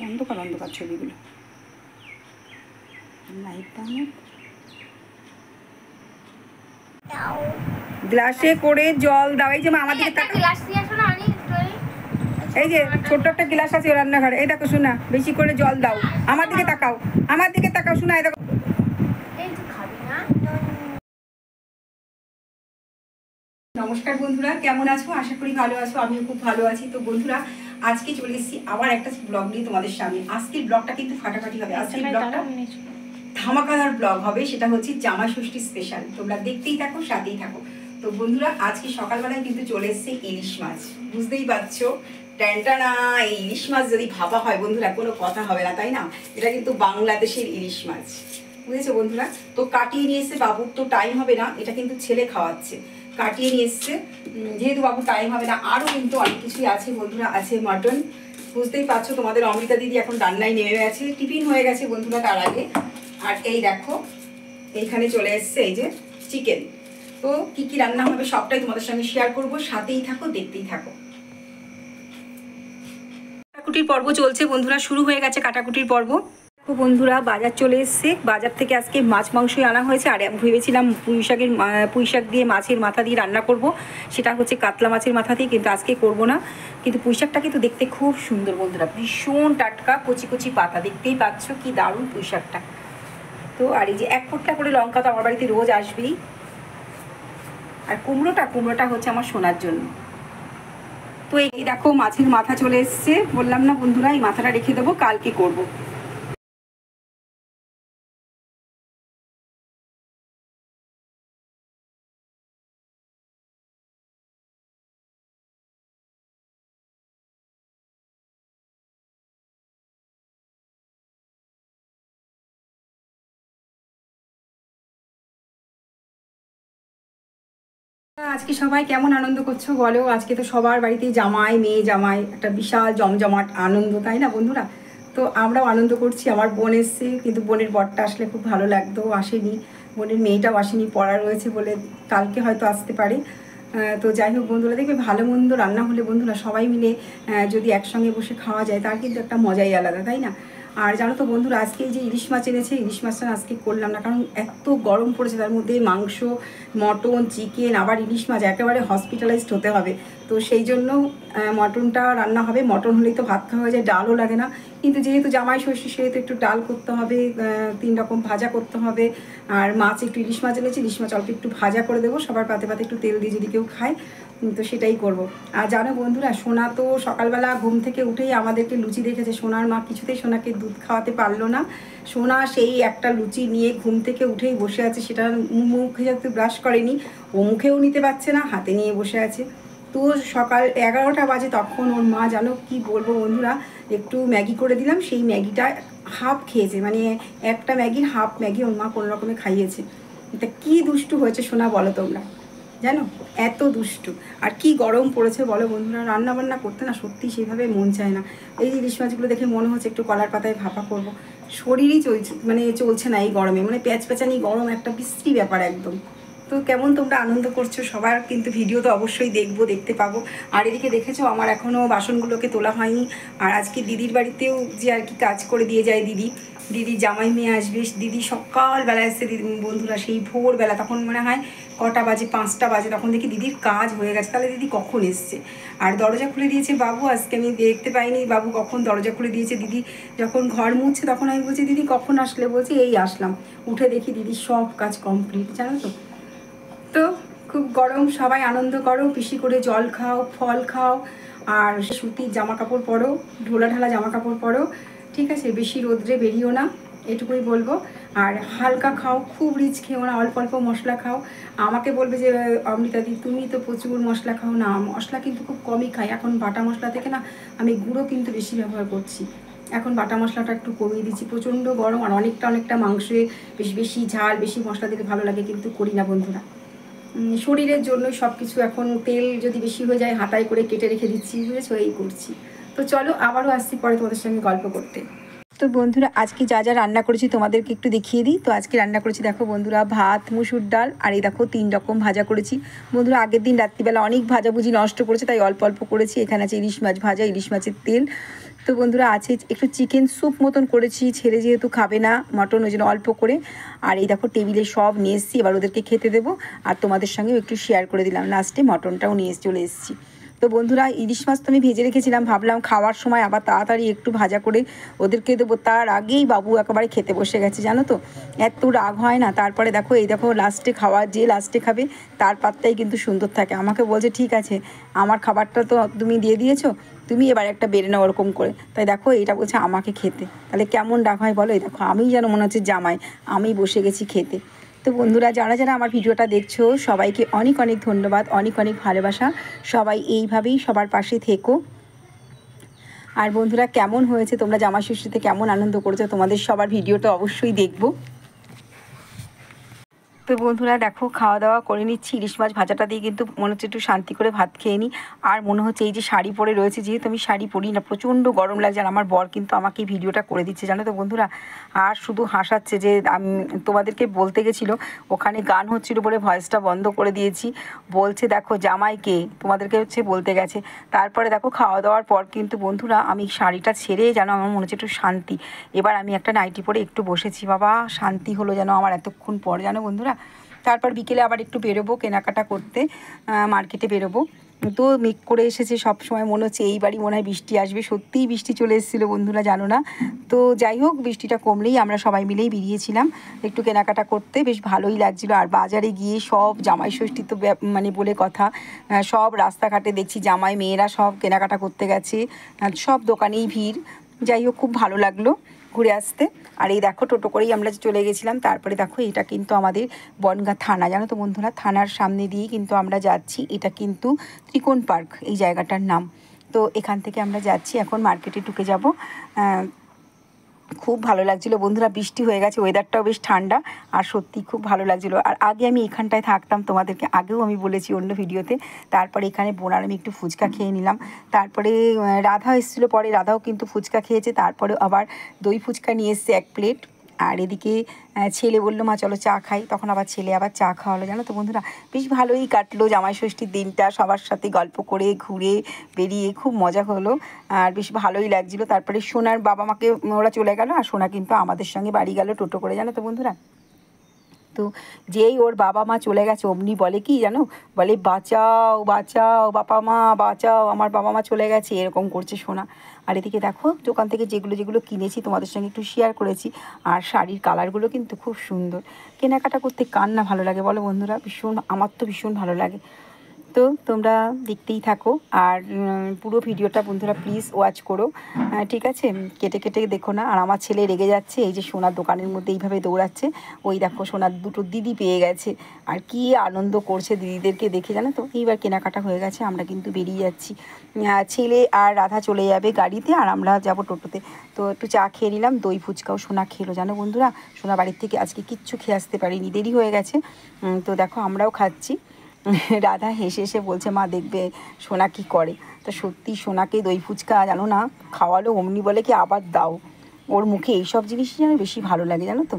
অন্ধকার অন্ধকার ছবিগুলো। লাইটটা গ্লাসে করে জল দাও। এই যে মা আমার দিকে তাকাও, এই যে ছোট্ট একটা গ্লাস আছে রান্নাঘরে, এই দেখো শোনা, বেশি করে জল দাও। আমার দিকে তাকাও, আমার দিকে তাকাও শোনা, এই দেখো। নমস্কার বন্ধুরা, কেমন আছো? আশা করি ভালো আছো, আমিও খুব ভালো আছি। তো বন্ধুরা, আজকে চলে এসেছি আবার একটা ব্লগ নিয়ে তোমাদের সামনে। আজকের ব্লগটা কিন্তু ফাটাফাটি হবে। আজকের ব্লগটা ধামাকাদার ব্লগ হবে, সেটা হচ্ছে জামাই ষষ্ঠী স্পেশাল। তোমরা দেখতেই থাকো, সাথেই থাকো। তো বন্ধুরা, আজকে সকালবেলায় কিন্তু চলে এসেছে ইলিশ মাছ। বুঝতেই পারছো, ট্যান্টানা, এই ইলিশ মাছ যদি ভাবা হয় বন্ধুরা, কোনো কথা হবে না, তাই না? এটা কিন্তু বাংলাদেশের ইলিশ মাছ, বুঝেছো বন্ধুরা? তো কাটিয়ে নিয়ে এসছে, বাবুর তো টাইম হবে না, এটা কিন্তু ছেলে খাওয়াচ্ছে। কাটিয়ে নিয়ে এসছে, যেহেতু বাবুর টাইম হবে না। আরও কিন্তু অনেক কিছুই আছে বন্ধুরা, আছে মাটন। বুঝতেই পারছো, তোমাদের অমৃতা দিদি এখন রান্নায় নেমে গেছে, টিফিন হয়ে গেছে বন্ধুরা তার আগে। আর এই দেখো, এইখানে চলে এসছে এই যে চিকেন। তো কি কি রান্না হবে সবটাই তোমাদের সঙ্গে শেয়ার করব, সাথেই থাকো, দেখতেই থাকো। কাটাকুটির পর্ব চলছে বন্ধুরা, শুরু হয়ে গেছে কাটাকুটির পর্ব। দেখো বন্ধুরা, বাজার চলে এসছে। বাজার থেকে আজকে মাছ মাংসই আনা হয়েছে। আর ভেবেছিলাম পুঁই শাক দিয়ে মাছের মাথা দিয়ে রান্না করব, সেটা হচ্ছে কাতলা মাছের মাথা দিয়ে, কিন্তু আজকে করব না। কিন্তু পুঁই শাকটা কিন্তু দেখতে খুব সুন্দর বন্ধুরা, ভীষণ টাটকা, কচি কচি পাতা, দেখতেই পাচ্ছ কি দারুণ পুঁই শাকটা। তো আর এই যে এক ফোঁটা করে লঙ্কা তো আমার বাড়িতে রোজ আসবেই। আর কুমড়োটা হচ্ছে আমার সোনার জন্য। তো এই দেখো মাছের মাথা চলে এসছে, বললাম না বন্ধুরা, এই মাথাটা রেখে দেবো, কালকে করব। আজকে সবাই কেমন আনন্দ করছো বলো? আজকে তো সবার বাড়িতেই জামাই, মেয়ে জামাই, একটা বিশাল জমজমাট আনন্দ, তাই না বন্ধুরা? তো আমরাও আনন্দ করছি। আমার বোন এসছে, কিন্তু বোনের বরটা আসলে খুব ভালো লাগতো, আসেনি। বোনের মেয়েটাও আসেনি, পড়া রয়েছে বলে কালকে হয়তো আসতে পারে। তো যাই হোক বন্ধুরা, দেখবে ভালো মন্দ রান্না হলে বন্ধুরা সবাই মিলে যদি একসঙ্গে বসে খাওয়া যায়, তার কিন্তু একটা মজাই আলাদা, তাই না? আর জানো তো বন্ধুরা, আজকে এই যে ইলিশ মাছ এনেছে, ইলিশ মাছটা আজকে করলাম না, কারণ এত গরম পড়েছে, তার মধ্যে মাংস, মটন, চিকেন, আবার ইলিশ মাছ, একেবারে হসপিটালাইজড হতে হবে। তো সেই জন্য মটনটা রান্না হবে। মটন হলেই তো ভাত খাওয়া যায়, ডালও লাগে না। কিন্তু যেহেতু জামাই ষষ্ঠী, সেহেতু একটু ডাল করতে হবে, 3 রকম ভাজা করতে হবে। আর মাছ, একটু ইলিশ মাছ এনেছি, ইলিশ মাছ অল্প একটু ভাজা করে দেবো, সবার পাতে পাতে একটু তেল দিয়ে যদি কেউ খায়, তো সেটাই করব। আর জানো বন্ধুরা, সোনা তো সকালবেলা ঘুম থেকে উঠেই আমাদেরকে লুচি দেখেছে। সোনার মা কিছুতেই সোনাকে দুধ খাওয়াতে পারলো না। সোনা সেই একটা লুচি নিয়ে ঘুম থেকে উঠেই বসে আছে, সেটা মুখে যাতে ব্রাশ করেনি, ও মুখেও নিতে পারছে না, হাতে নিয়ে বসে আছে। তো সকাল 11টা বাজে, তখন ওর মা, জানো কি বলবো বন্ধুরা, একটু ম্যাগি করে দিলাম, সেই ম্যাগিটা হাফ খেয়েছে, মানে একটা ম্যাগির হাফ ম্যাগি ওর মা কোনো রকমে খাইয়েছে। এটা কী দুষ্টু হয়েছে সোনা বলো তোমরা, জানো? এত দুষ্টু। আর কি গরম পড়েছে বলো বন্ধুরা, রান্না বান্না করতে না সত্যি সেভাবে মন চায় না। এই যে ইলিশ মাছগুলো দেখে মনে হচ্ছে একটু কলার পাতায় ভাপা করব। শরীরই চলছে না এই গরমে, মানে প্যাঁচানি গরম, একটা বিশ্রী ব্যাপার একদম। তো কেমন তোমরা আনন্দ করছো? সবার কিন্তু ভিডিও তো অবশ্যই দেখতে পাবো। আর এদিকে দেখেছো, আমার এখনও বাসনগুলোকে তোলা হয়নি। আর আজকে দিদির বাড়িতেও যে আর কি কাজ করে দিয়ে যায় দিদি জামাই মেয়ে আসবে। দিদি সকালবেলা এসছে দিদি বন্ধুরা, সেই ভোরবেলা, তখন মনে হয় কটা বাজে, 5টা বাজে, তখন দেখি দিদির কাজ হয়ে গেছে। তাহলে দিদি কখন এসছে? আর দরজা খুলে দিয়েছে বাবু, আজকে আমি দেখতে পাইনি বাবু কখন দরজা খুলে দিয়েছে। দিদি যখন ঘর মুছছে, তখন আমি বলছি দিদি কখন আসলে? বলছি এই আসলাম। উঠে দেখি দিদির সব কাজ কমপ্লিট, জানো তো। তো খুব গরম, সবাই আনন্দ করো, বেশি করে জল খাও, ফল খাও, আর সুতির জামা কাপড় পরো, ঢোলা ঢালা জামা কাপড় পরো, ঠিক আছে? বেশি রোদ্রে বেরিও না, এটুকুই বলবো। আর হালকা খাও, খুব রিচ খেও না, অল্প অল্প মশলা খাও। আমাকে বলবে যে অমৃতাদি তুমি তো প্রচুর মশলা খাও। না, মশলা কিন্তু খুব কমই খাই এখন। বাটা মশলা থেকে না আমি গুঁড়ো কিন্তু বেশি ব্যবহার করছি এখন। বাটা মশলাটা একটু কমিয়ে দিচ্ছি, প্রচণ্ড গরম, আর অনেকটা মাংসে বেশি ঝাল, বেশি মশলা দিলে ভালো লাগে, কিন্তু করি না বন্ধুরা। শরীরের জন্য সব কিছু। এখন তেল যদি বেশি হয়ে যায়, হাতায় করে কেটে রেখে দিচ্ছি, বুঝেছো? এই করছি। তো চলো আবারও আসছি পরে তোমাদের সঙ্গে গল্প করতে। তো বন্ধুরা, আজকে যা যা রান্না করেছি তোমাদেরকে একটু দেখিয়ে দিই। তো আজকে রান্না করেছি দেখো বন্ধুরা, ভাত, মুসুর ডাল, আর এই দেখো 3 রকম ভাজা করেছি বন্ধুরা। আগের দিন রাত্রিবেলা অনেক ভাজাভুজি নষ্ট করেছে, তাই অল্প অল্প করেছি। এখানে আছে ইলিশ মাছ ভাজা, ইলিশ মাছের তেল, তো বন্ধুরা আছে একটু চিকেন স্যুপ মতন করেছি, ছেলে যেহেতু খাবে না মটন, ওই জন্য অল্প করে। আর এই দেখো টেবিলে সব নিয়ে এসেছি, এবার ওদেরকে খেতে দেবো। আর তোমাদের সঙ্গেও একটু শেয়ার করে দিলাম, লাস্টে মটনটাও নিয়ে চলে এসেছি। তো বন্ধুরা ইলিশ মাছ তো আমি ভেজে রেখেছিলাম, ভাবলাম খাওয়ার সময় আবার তাড়াতাড়ি একটু ভাজা করে ওদেরকে দেবো। তার আগেই বাবু একেবারে খেতে বসে গেছে, জানো তো, এত রাগ হয় না। তারপরে দেখো এই দেখো লাস্টে খাওয়া, যে লাস্টে খাবে তার পাতটাই কিন্তু সুন্দর থাকে। আমাকে বলছে ঠিক আছে আমার খাবারটা তো তুমি দিয়ে দিয়েছো, তুমি এবার একটা বেড়ে নাও ওরকম করে। তাই দেখো এটা বলছে আমাকে খেতে, তাহলে কেমন রাগ হয় বলো। এই দেখো আমি যেন মনে হচ্ছে জামাই, আমি বসে গেছি খেতে। তো বন্ধুরা যারা যারা আমার ভিডিওটা দেখছো সবাইকে অনেক অনেক ধন্যবাদ, অনেক অনেক ভালোবাসা। সবাই এইভাবেই সবার পাশে থেকো। আর বন্ধুরা কেমন হয়েছে, তোমরা জামাই ষষ্ঠীতে কেমন আনন্দ করেছো, তোমাদের সবার ভিডিওটা অবশ্যই দেখবো। তো বন্ধুরা দেখো খাওয়া দাওয়া করে নিচ্ছি, ইলিশ মাছ ভাজাটা দিয়ে কিন্তু মনে হচ্ছে একটু শান্তি করে ভাত খেয়ে নিই। আর মনে হচ্ছে এই যে শাড়ি পরে রয়েছে, যেহেতু আমি শাড়ি পরি না, প্রচণ্ড গরম লাগছে। আর আমার বর কিন্তু আমাকে এই ভিডিওটা করে দিচ্ছে, জানো তো বন্ধুরা। আর শুধু হাসাচ্ছে যে আমি তোমাদেরকে বলতে গেছিলো, ওখানে গান হচ্ছিলো বলে ভয়েসটা বন্ধ করে দিয়েছি। বলছে দেখো জামাইকে তোমাদেরকে হচ্ছে বলতে গেছে। তারপরে দেখো খাওয়া দাওয়ার পর কিন্তু বন্ধুরা আমি শাড়িটা ছেড়ে যেন আমার মনে হচ্ছে একটু শান্তি। এবার আমি একটা নাইটি পরে একটু বসেছি, বাবা শান্তি হলো যেন আমার এতক্ষণ পর, জানো বন্ধুরা। তারপর বিকেলে আবার একটু বেরোবো কেনাকাটা করতে, মার্কেটে বেরোবো। তো মেঘ করে এসেছে, সব সময় মনে হচ্ছে এই বাড়ি মনে হয় বৃষ্টি আসবে, সত্যিই বৃষ্টি চলে এসেছিলো বন্ধুরা, জানো না। তো যাই হোক বৃষ্টিটা কমলেই আমরা সবাই মিলেই বেরিয়েছিলাম একটু কেনাকাটা করতে, বেশ ভালোই লাগছিলো। আর বাজারে গিয়ে সব জামাই ষষ্ঠী তো মানে বলে কথা, সব রাস্তাঘাটে দেখছি জামাই মেয়েরা সব কেনাকাটা করতে গেছে, সব দোকানেই ভিড়। যাই হোক খুব ভালো লাগলো ঘুরে আসতে। আর এই দেখো টোটো করেই আমরা চলে গেছিলাম। তারপরে দেখো এটা কিন্তু আমাদের বনগাঁ থানা, জানো তো বন্ধুরা, থানার সামনে দিয়েই কিন্তু আমরা যাচ্ছি। এটা কিন্তু ত্রিকোণ পার্ক এই জায়গাটার নাম। তো এখান থেকে আমরা যাচ্ছি, এখন মার্কেটে ঢুকে যাব। খুব ভালো লাগছিলো বন্ধুরা, বৃষ্টি হয়ে গেছে, ওয়েদারটাও বেশ ঠান্ডা, আর সত্যি খুব ভালো লাগছিলো। আর আগে আমি এখানটায় থাকতাম, তোমাদেরকে আগেও আমি বলেছি অন্য ভিডিওতে। তারপরে এখানে বোনার আমি একটু ফুচকা খেয়ে নিলাম। তারপরে রাধা এসেছিলো, পরে রাধাও কিন্তু ফুচকা খেয়েছে। তারপরে আবার দই ফুচকা নিয়ে এসছে 1 প্লেট। আর এদিকে ছেলে বললো মা চলো চা খাই, তখন আবার ছেলে আবার চা খাওয়ালো, জানো তো বন্ধুরা। বেশ ভালোই কাটলো জামাই ষষ্ঠীর দিনটা, সবার সাথে গল্প করে ঘুরে বেরিয়ে খুব মজা হলো, আর বেশ ভালোই লাগছিলো। তারপরে সোনার বাবা মাকে ওরা চলে গেল, আর সোনা কিন্তু আমাদের সঙ্গে বাড়ি গেল টোটো করে, জানো তো বন্ধুরা। তো যেই ওর বাবা মা চলে গেছে অমনি বলে কি জানো, বলে বাঁচাও বাঁচাও বাবা মা বাঁচাও, আমার বাবা মা চলে গেছে, এরকম করছে সোনা। আর এদিকে দেখো দোকান থেকে যেগুলো যেগুলো কিনেছি তোমাদের সঙ্গে একটু শেয়ার করেছি। আর শাড়ির কালারগুলো কিন্তু খুব সুন্দর। কেনাকাটা করতে কার না ভালো লাগে বলো বন্ধুরা, ভীষণ, আমার তো ভীষণ ভালো লাগে। তো তোমরা দেখতেই থাকো, আর পুরো ভিডিওটা বন্ধুরা প্লিজ ওয়াচ করো, ঠিক আছে, কেটে কেটে দেখো না। আর আমার ছেলে রেগে যাচ্ছে, এই যে সোনার দোকানের মধ্যে এইভাবে দৌড়াচ্ছে। ওই দেখো সোনার দুটো দিদি পেয়ে গেছে, আর কি আনন্দ করছে দিদিদেরকে দেখে, জানো তো। এইবার কেনাকাটা হয়ে গেছে, আমরা কিন্তু বেরিয়ে যাচ্ছি। ছেলে আর রাধা চলে যাবে গাড়িতে, আর আমরা যাব টোটোতে। তো একটু চা খেয়ে নিলাম, দই ফুচকাও সোনা খেলো, জানো বন্ধুরা। সোনা বাড়ির থেকে আজকে কিচ্ছু খেয়ে আসতে পারিনি, দেরি হয়ে গেছে। তো দেখো আমরাও খাচ্ছি। রাধা হেসে হেসে বলছে মা দেখবে সোনা কি করে। তো সত্যি সোনাকে দই ফুচকা জানো না খাওয়ালো, অমনি বলে কি আবার দাও। ওর মুখে এইসব জিনিসই যেন বেশি ভালো লাগে, জানো তো।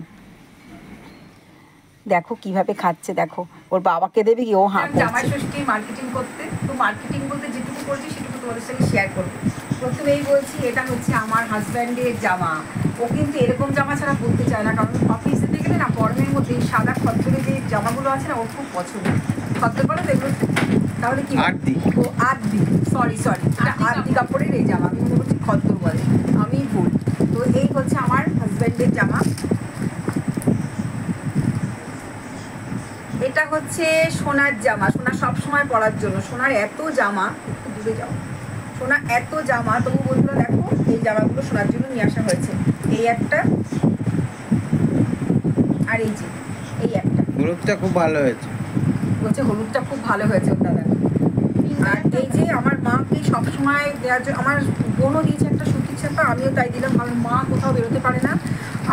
দেখো কিভাবে খাচ্ছে, দেখো ওর বাবাকে দেবে কি ও হাঁ। জামাই ষষ্ঠী মার্কেটিং করতে, তো মার্কেটিং বলতে যেটুকু করছি সেটুকু তোমাদের সঙ্গে শেয়ার করবো। প্রথমেই বলছি এটা হচ্ছে আমার হাজব্যান্ডের জামা। ও কিন্তু এরকম জামা ছাড়া পরতে চায় না, কারণ অফিসে গেলে না গরমের মধ্যে সাদা খদ্দরে যে জামাগুলো আছে না ওর খুব পছন্দ। খদ্দর বলো দেখো তাহলে কি ও আদি, সরি এটা আদি কাপড়ের এই জামা, আমি মনে করছি খদ্দর বলে, আমি ভুল। তো এই হচ্ছে আমার হাজব্যান্ডের জামা। এটা হচ্ছে সোনার জামা, সোনা সব সময় পরার জন্য। সোনার এত জামা, একটু দূরে যাও, সোনা এত জামা, তবু বন্ধুরা দেখো এই জামাগুলো সোনার জন্য নিয়ে আসা হয়েছে। এই একটা, আর এই যে এই একটা। হলুদটা খুব ভালো হয়েছে, বলছে হলুদটা খুব ভালো হয়েছে ওর দাদা। আর এই যে আমার মাকে সবসময় দেওয়ার জন্য, আমার বোনও দিয়েছে একটা সুতির ছাপা, আমিও তাই দিলাম, কারণ মা কোথাও বেরোতে পারে না।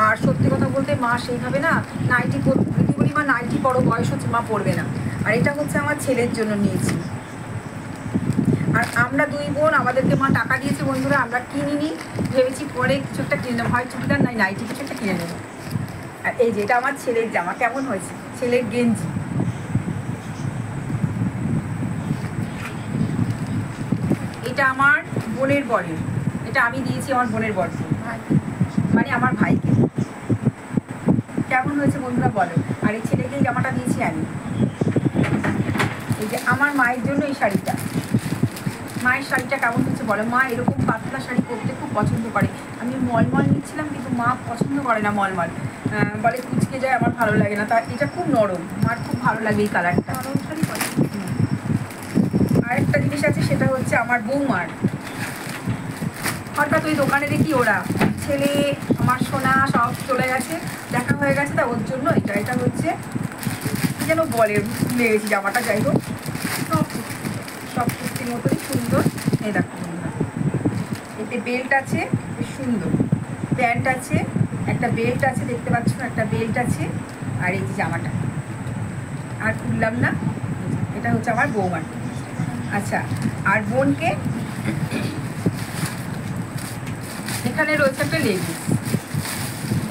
আর সত্যি কথা বলতে মা সেইভাবে না নাইটি পরতে বলি, মা নাইটি বড় বয়স হচ্ছে, মা পরবে না। আর এটা হচ্ছে আমার ছেলের জন্য নিয়েছি। আর আমরা 2 বোন, আমাদেরকে মা টাকা দিয়েছে বন্ধুরা, আমরা কিনিনি, ভেবেছি পরে কিছু একটা কিনে নেবো, হয় চুড়িদার নাই নাইটি কিছু একটা কিনে নেবো। আর এই যে এটা আমার ছেলের জামা, কেমন হয়েছে, ছেলের গেঞ্জি। এটা আমার বোনের বরের, এটা আমি দিয়েছি আমার বোনের বরকে, মানে আমার ভাইকে। কেমন হয়েছে বন্ধুরা বলো। আর এই ছেলেকে এই জামাটা দিয়েছি আমি। এই যে আমার মায়ের জন্য এই শাড়িটা, মায়ের শাড়িটা কেমন হচ্ছে বলো। মা এরকম পাতলা শাড়ি পরতে খুব পছন্দ করে। আমি মলমল নিচ্ছিলাম কিন্তু মা পছন্দ করে না মলমল, বলে কুচকে যায়, আমার ভালো লাগে না। তা এটা খুব নরম, মার খুব ভালো লাগে এই কালারটা। নরম শাড়ি পরে। আরেকটা জিনিস আছে, সেটা হচ্ছে আমার বৌমার। হঠাৎ ওই দোকানে দেখি ওরা ছেলে আমার সোনা সব চলে গেছে, দেখা হয়ে গেছে, তা ওর জন্য এটা হচ্ছে কি যেন বলে, ভুলে গেছি জামাটা। যাই হোক, সব কুর্তির মতোই সুন্দর। এই দেখো বন্ধুরা, এতে বেল্ট আছে, বেশ সুন্দর প্যান্ট আছে, একটা বেল্ট আছে, দেখতে পাচ্ছ একটা বেল্ট আছে। আর এই যে জামাটা আর খুললাম না, এটা হচ্ছে আমার বৌমার। আচ্ছা, আর বোনকে এখানে রয়েছে একটা লেগিংস।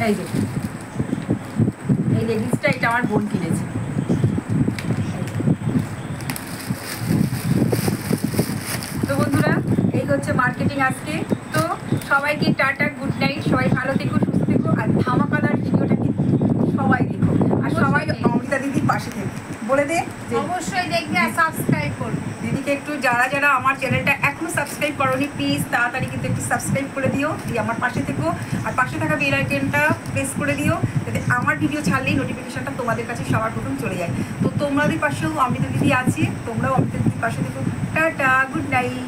এই যে এই লেগিংসটা, এটা আমার বোন কিনেছে। তো বন্ধুরা, এই হচ্ছে মার্কেটিং আজকে। তো সবাইকে টাটা, গুড নাইট, সবাই ভালো থেকো, সুস্থ থেকো। আর ধামাকাদার ভিডিওটা কিন্তু সবাই দেখো, আর সবাই অমৃতা দিদির পাশে থেকো। বলে দে যে অবশ্যই দেখবে আর সাবস্ক্রাইব করবে। দিদিকে একটু, যারা আমার চ্যানেলটা এখনো সাবস্ক্রাইব করোনি, প্লিজ তাড়াতাড়ি কিন্তু একটু সাবস্ক্রাইব করে দিও, দিয়ে আমার পাশে থেকো। আর পাশে থাকা বেল আইকনটা প্রেস করে দিও, যাতে আমার ভিডিও ছাড়লেই নোটিফিকেশনটা তোমাদের কাছে সবার প্রথম চলে যায়। তো তোমাদের পাশেও অমৃতা দিদি আছে, তোমরাও অমৃতা দিদির পাশে থেকো। Tata, good night.